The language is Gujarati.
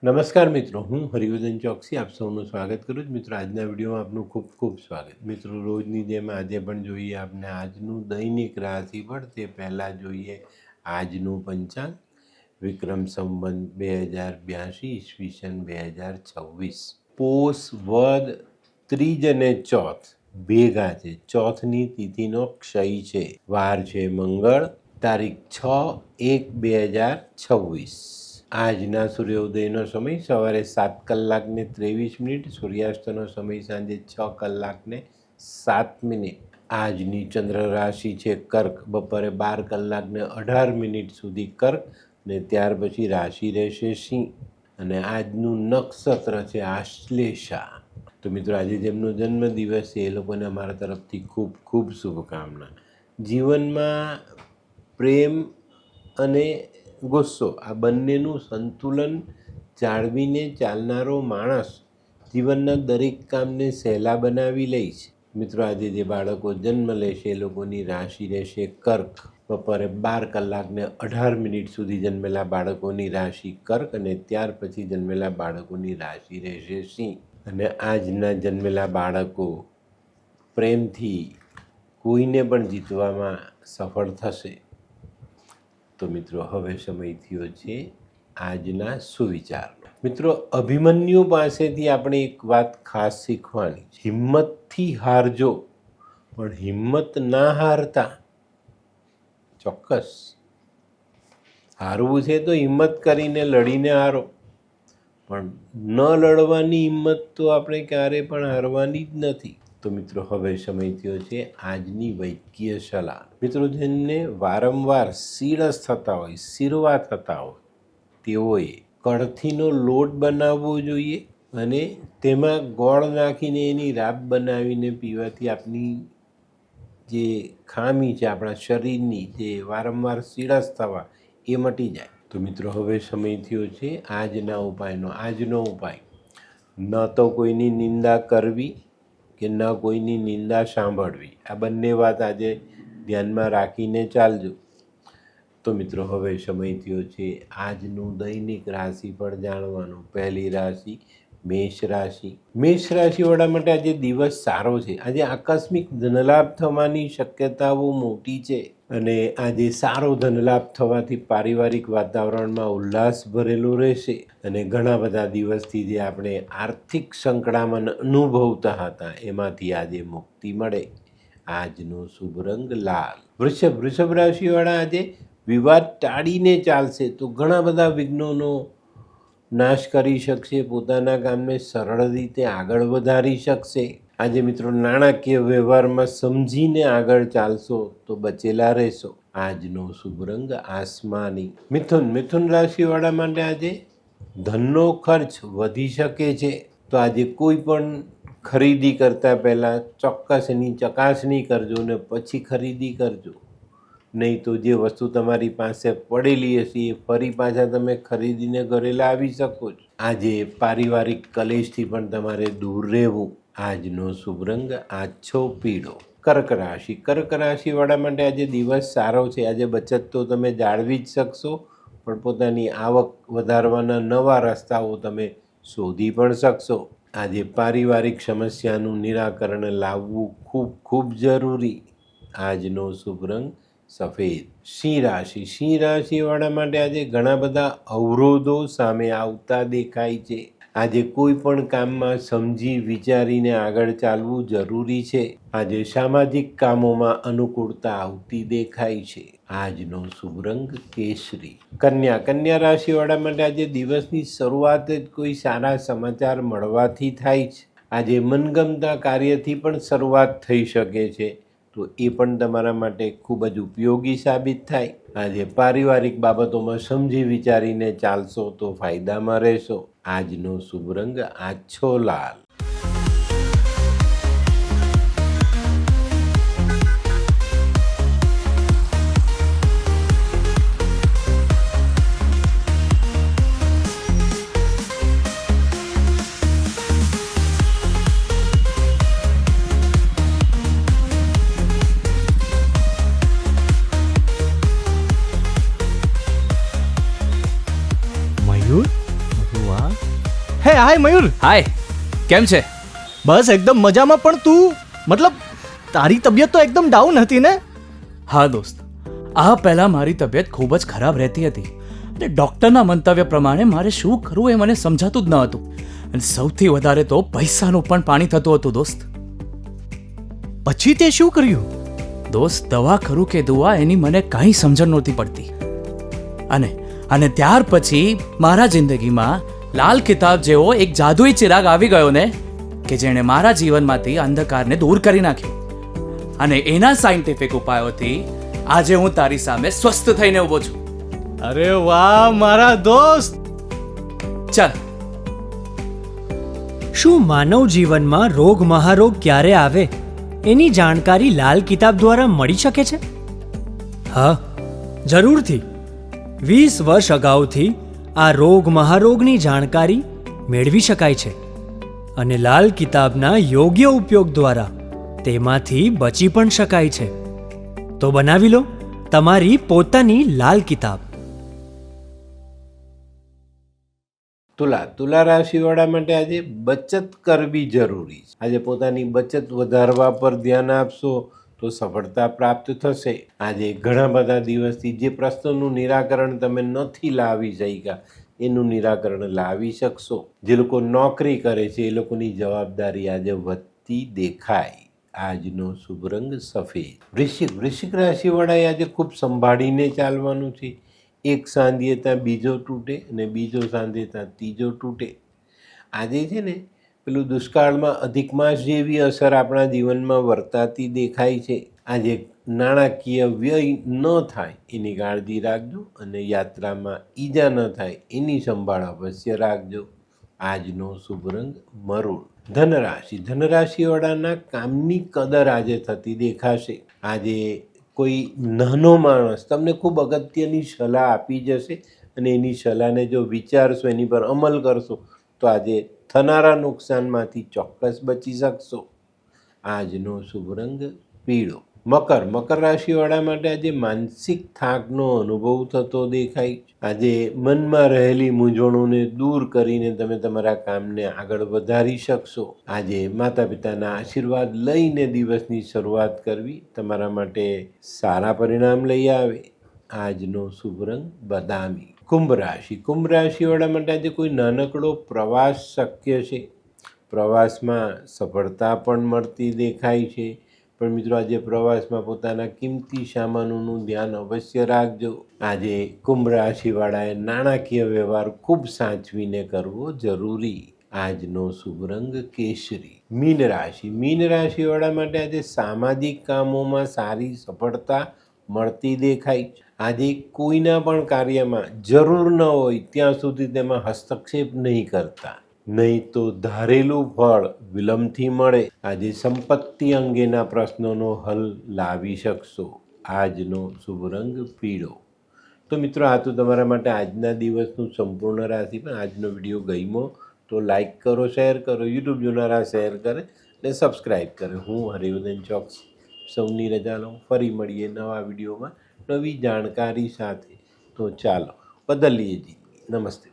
નમસ્કાર મિત્રો, હું હરિવર્ધન ચોકસી આપ સૌનું સ્વાગત કરું છું. મિત્રો, આજના વિડીયોમાં આપનું ખૂબ ખૂબ સ્વાગત. મિત્રો, રોજની જેમ આજે પણ જોઈએ આપણે આજનું દૈનિક રાશિફળ. તે પહેલાં જોઈએ આજનું પંચાંગ. વિક્રમ સંવત 2082 ઈસવીસન 2026. પોષ વદ ત્રીજ અને ચોથ ભેગા છે. ચોથની તિથિનો ક્ષય છે. વાર છે મંગળ. તારીખ 6/1/2026. આજના સૂર્યોદયનો સમય સવારે 7:23, સૂર્યાસ્તનો સમય સાંજે 6:07. આજની ચંદ્ર રાશિ છે કર્ક. બપોરે 12:18 સુધી કર્ક ને ત્યાર પછી રાશિ રહેશે સિંહ. અને આજનું નક્ષત્ર છે આશ્લેષા. તો મિત્રો, આજે જેમનો જન્મદિવસ છે એ લોકોને અમારા તરફથી ખૂબ ખૂબ શુભકામના. જીવનમાં પ્રેમ અને ગુસ્સો આ બંનેનું સંતુલન જાળવીને ચાલનારો માણસ જીવનના દરેક કામને સહેલા બનાવી લે છે. મિત્રો, આજે જે બાળકો જન્મ લેશે એ લોકોની રાશિ રહેશે કર્ક. બપોરે 12:18 સુધી જન્મેલા બાળકોની રાશિ કર્ક અને ત્યાર પછી જન્મેલા બાળકોની રાશિ રહેશે સિંહ. અને આજના જન્મેલા બાળકો પ્રેમથી કોઈને પણ જીતવામાં સફળ થશે. તો મિત્રો, હવે સમય થયો છે આજના સુવિચાર. મિત્રો, અભિમન્યુ પાસેથી આપણે એક વાત ખાસ શીખવાની છે. હિંમતથી હારજો, પણ હિંમત ના હારતા. ચોક્કસ હારવું છે તો હિંમત કરીને લડીને હારો, પણ ન લડવાની હિંમત તો આપણે ક્યારે પણ હારવાની જ નથી. તો મિત્રો, હવે સમય થયો છે આજની વૈદ્ય સલાહ. મિત્રો, જેમને વારંવાર સીળસ થતા હોય, શીરવા થતા હોય તેઓએ કળથીનો લોટ બનાવવો જોઈએ અને તેમાં ગોળ નાખીને એની રાબ બનાવીને પીવાથી આપની જે ખામી છે આપણા શરીરની, જે વારંવાર સીળસ થવા, એ મટી જાય. તો મિત્રો, હવે સમય થયો છે આજના ઉપાયનો. આજનો ઉપાય: ન તો કોઈની નિંદા કરવી કે ન કોઈની નિંદા સાંભળવી. આ બંને વાત આજે ધ્યાનમાં રાખીને ચાલજો. તો મિત્રો, હવે સમય થયો છે આજનું દૈનિક રાશિફળ જાણવાનું. પહેલી રાશિ મેષ રાશિ. મેષ રાશિવાળા માટે આજે દિવસ સારો છે. આજે આકસ્મિક ધનલાભ થવાની શક્યતાઓ મોટી છે અને આજે સારો ધનલાભ થવાથી પારિવારિક વાતાવરણમાં ઉલ્લાસ ભરેલો રહેશે અને ઘણા બધા દિવસથી જે આપણે આર્થિક સંકળામણ અનુભવતા હતા એમાંથી આજે મુક્તિ મળે. આજનો શુભ રંગ લાલ. વૃષભ રાશિવાળા આજે વિવાદ ટાળીને ચાલશે તો ઘણા બધા વિઘ્નોનો નાશ કરી શકશે. પોતાના કામને સરળ રીતે આગળ વધારી શકશે. આજે મિત્રો, નાણાકીય વ્યવહારમાં સમજીને આગળ ચાલશો તો બચેલા રહેશો. આજનો શુભ રંગ આસમાની. મિથુન રાશિવાળા માટે આજે ધનનો ખર્ચ વધી શકે છે. તો આજે કોઈ પણ ખરીદી કરતાં પહેલાં ચોક્કસ એની ચકાસણી કરજો ને પછી ખરીદી કરજો. નહીં તો જે વસ્તુ તમારી પાસે પડેલી હશે એ ફરી પાછા તમે ખરીદીને ઘરે લાવી શકો છો. આજે પારિવારિક કલેશથી પણ તમારે દૂર રહેવું. આજનો શુભ રંગ આછો પીળો. કર્ક રાશિવાળા માટે આજે દિવસ સારો છે. આજે બચત તો તમે જાળવી જ શકશો, પણ પોતાની આવક વધારવાના નવા રસ્તાઓ તમે શોધી પણ શકશો. આજે પારિવારિક સમસ્યાનું નિરાકરણ લાવવું ખૂબ ખૂબ જરૂરી. આજનો શુભ રંગ સફેદ. સિંહ રાશિવાળા માટે આજે ઘણા બધા અવરોધો સામે આવતા દેખાય છે. આજે કોઈ પણ કામમાં સમજી વિચારીને આગળ ચાલવું જરૂરી છે. આજે સામાજિક કામોમાં અનુકૂળતા આવતી દેખાય છે. આજનો શુભ રંગ કેસરી. કન્યા રાશિવાળા માટે આજે દિવસની શરૂઆત જ કોઈ સારા સમાચાર મળવાથી થાય છે. આજે મનગમતા કાર્યથી પણ શરૂઆત થઈ શકે છે, તો એ પણ તમારા માટે ખૂબ જ ઉપયોગી સાબિત થાય. આજે પારિવારિક બાબતોમાં સમજી વિચારીને ચાલશો તો ફાયદામાં રહેશો. આજનો શુભ રંગ આછો લાલ. મયુર, મધુઆ, હાય મયુર. હાય, કેમ છે? બસ એકદમ મજામાં. પણ તું મતલબ તારી તબિયત તો એકદમ ડાઉન હતી ને? હા દોસ્ત, આ પહેલાં મારી તબિયત ખૂબ જ ખરાબ રહેતી હતી અને ડૉક્ટરના મંતવ્ય પ્રમાણે મારે શું કરવું એ મને સમજાતું જ ન હતું. અને સૌથી વધારે તો પૈસાનું પણ પાણી થતું હતું દોસ્ત. પછી તે શું કર્યું? દોસ્ત, દવા કરું કે દુઆ એની મને કાંઈ સમજણ નહોતી પડતી. અને ત્યાર પછી મારા જિંદગીમાં લાલ કિતાબ જેવો એક જાદુઈ ચિરાગ આવી ગયો ને, કે જેણે મારા જીવનમાંથી અંધકારને દૂર કરી નાખ્યો. અને એના સાયન્ટિફિક ઉપાયોથી આજે હું તારી સામે સ્વસ્થ થઈને ઊભો છું. અરે વાહ મારા દોસ્ત. ચાલ. શું માનવ જીવનમાં રોગ મહારોગ ક્યારે આવે એની જાણકારી લાલ કિતાબ દ્વારા મળી શકે છે? હા, જરૂરથી. 20 વર્ષ અગાઉથી આ રોગ મહારોગની જાણકારી મેળવી શકાય છે અને લાલ કિતાબના યોગ્ય ઉપયોગ દ્વારા તેમાંથી બચી પણ શકાય છે. તો બનાવી લો તમારી પોતાની લાલ કિતાબ. તુલા રાશિવાળા માટે આજે બચત કરવી જરૂરી છે. આજે પોતાની બચત વધારવા પર ધ્યાન આપશો તો સફળતા પ્રાપ્ત થશે. આજે ઘણા બધા દિવસથી જે પ્રશ્નોનું નિરાકરણ તમે નથી લાવી શક્યા એનું નિરાકરણ લાવી શકશો. જે લોકો નોકરી કરે છે એ લોકોની જવાબદારી આજે વધતી દેખાય. આજનો શુભ રંગ સફેદ. વૃશ્ચિક રાશિવાળાએ આજે ખૂબ સંભાળીને ચાલવાનું છે. એક સાંધીએ ત્યાં બીજો તૂટે અને બીજો સાંધે ત્યાં ત્રીજો તૂટે. આજે છે ને પેલું દુષ્કાળમાં અધિક માસ જેવી અસર આપણા જીવનમાં વર્તાતી દેખાય છે. આજે નાણાકીય વ્યય ન થાય એની કાળજી રાખજો અને યાત્રામાં ઈજા ન થાય એની સંભાળ અવશ્ય રાખજો. આજનો શુભ રંગ મરૂન. ધનરાશિવાળાના કામની કદર આજે થતી દેખાશે. આજે કોઈ નાનો માણસ તમને ખૂબ અગત્યની સલાહ આપી જશે અને એની સલાહને જો વિચારશો, એની પર અમલ કરશો તો આજે થનારા નુકસાનમાંથી ચોક્કસ બચી શકશો. આજનો શુભ રંગ પીળો. મકર રાશિવાળા માટે આજે માનસિક થાકનો અનુભવ થતો દેખાય. આજે મનમાં રહેલી મૂંઝવણોને દૂર કરીને તમે તમારા કામને આગળ વધારી શકશો. આજે માતા પિતાના આશીર્વાદ લઈને દિવસની શરૂઆત કરવી તમારા માટે સારા પરિણામ લઈ આવે. આજનો શુભ રંગ બદામી. કુંભ રાશિવાળા માટે આજે કોઈ નાનકડો પ્રવાસ શક્ય છે. પ્રવાસમાં સફળતા પણ મળતી દેખાય છે. પણ મિત્રો આજે પ્રવાસમાં પોતાના કિંમતી સામાનોનું ધ્યાન અવશ્ય રાખજો. આજે કુંભ રાશિવાળાએ નાણાકીય વ્યવહાર ખૂબ સાચવીને કરવો જરૂરી. આજનો શુભ રંગ કેસરી. મીન રાશિવાળા માટે આજે સામાજિક કામોમાં સારી સફળતા મળતી દેખાય. આજે કોઈના પણ કાર્યમાં જરૂર ન હોય ત્યાં સુધી તેમાં હસ્તક્ષેપ નહીં કરતા, નહીં તો ધારેલું ફળ વિલંબથી મળે. આજે સંપત્તિ અંગેના પ્રશ્નોનો હલ લાવી શકશો. આજનો શુભ રંગ પીળો. તો મિત્રો, આ તો તમારા માટે આજના દિવસનું સંપૂર્ણ રાશિ. પણ આજનો વિડીયો ગમ્યો તો લાઈક કરો, શેર કરો, યુટ્યુબ જોનારા શેર કરે અને સબસ્ક્રાઈબ કરે. હું હરિવર્ધન ચોકસી સૌની રજા લઉં. ફરી મળીએ નવા વિડીયોમાં નવી જાણકારી સાથે. તો ચાલો બદલીએ જિંદગી. નમસ્તે.